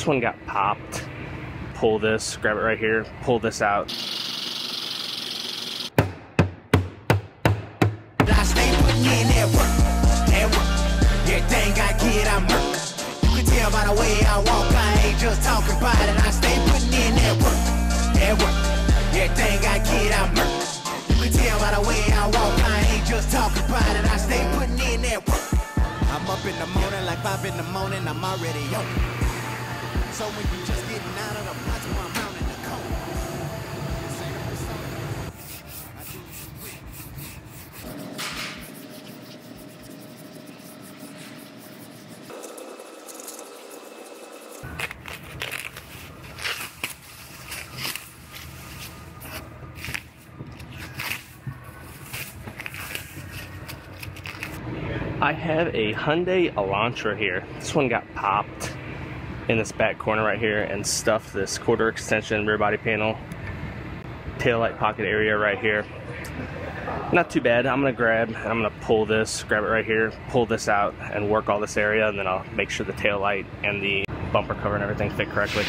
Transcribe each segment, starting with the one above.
This one got popped. Pull this, grab it right here, pull this out. I stay putting in that work. Everything I get, I'm hurt. You can tell by the way I walk, I ain't just talking about it. I stay putting in that work. Everything I get, I'm hurt. You can tell by the way I walk, I ain't just talking about it. I stay putting in that work. I'm up in the morning, like 5 in the morning, I'm already on. So when you just getting out of the box, I'm out in the cold. I have a Hyundai Elantra here. This one got popped in this back corner right here and stuffed this quarter extension rear body panel, taillight pocket area right here. Not too bad. I'm gonna pull this, grab it right here, pull this out and work all this area, and then I'll make sure the taillight and the bumper cover and everything fit correctly.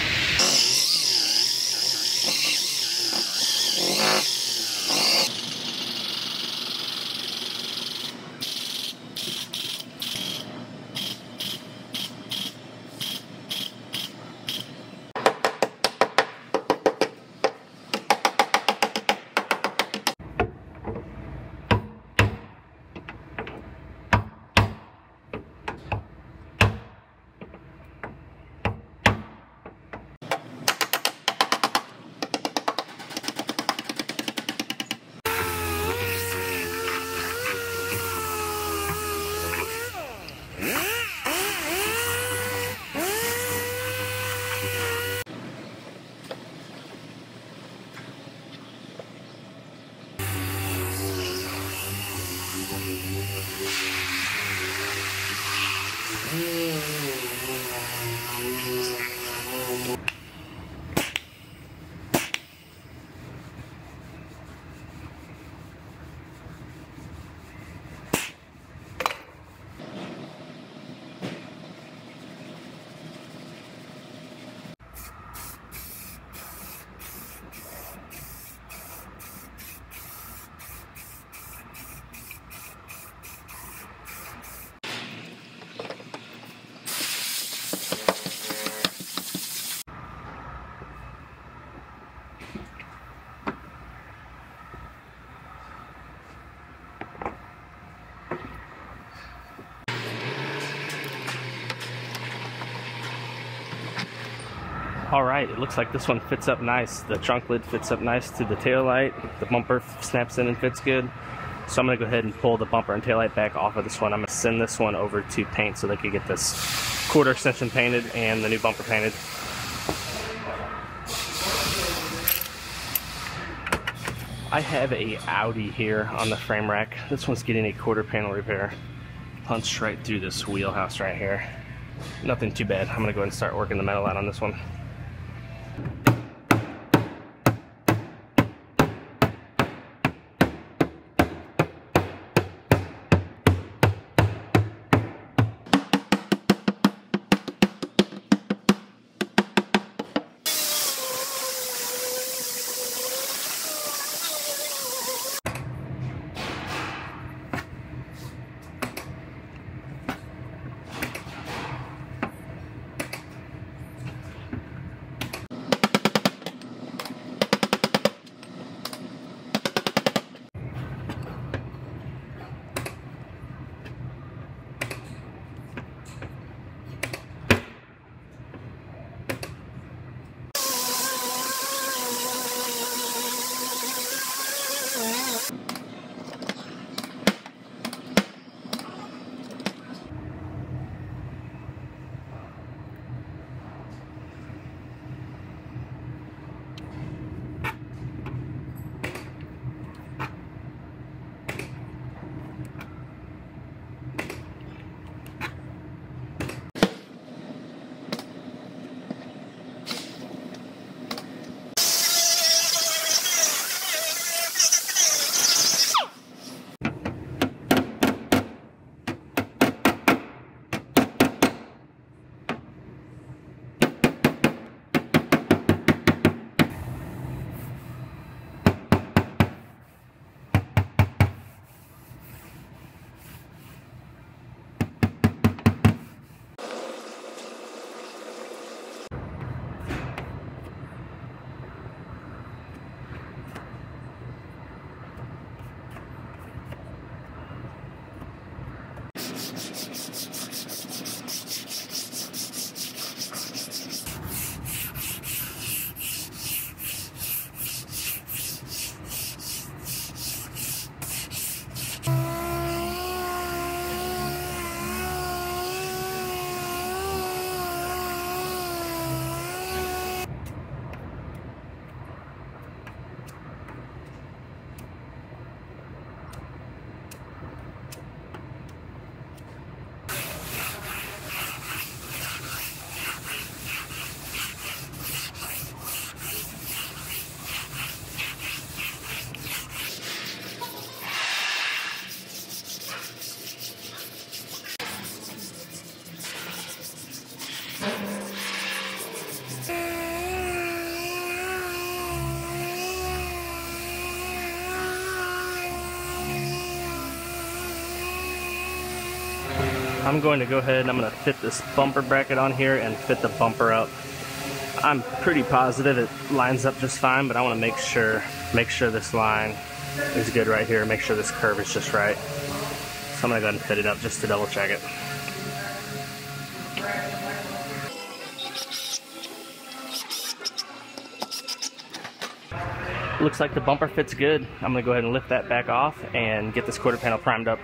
Alright, it looks like this one fits up nice. The trunk lid fits up nice to the tail light. The bumper snaps in and fits good. So I'm going to go ahead and pull the bumper and tail light back off of this one. I'm going to send this one over to paint so they can get this quarter extension painted and the new bumper painted. I have a Audi here on the frame rack. This one's getting a quarter panel repair. Punched right through this wheelhouse right here. Nothing too bad. I'm going to go ahead and start working the metal out on this one. I'm going to go ahead and I'm going to fit this bumper bracket on here and fit the bumper up. I'm pretty positive it lines up just fine, but I want to make sure this line is good right here. Make sure this curve is just right. So I'm going to go ahead and fit it up just to double check it. Looks like the bumper fits good. I'm going to go ahead and lift that back off and get this quarter panel primed up.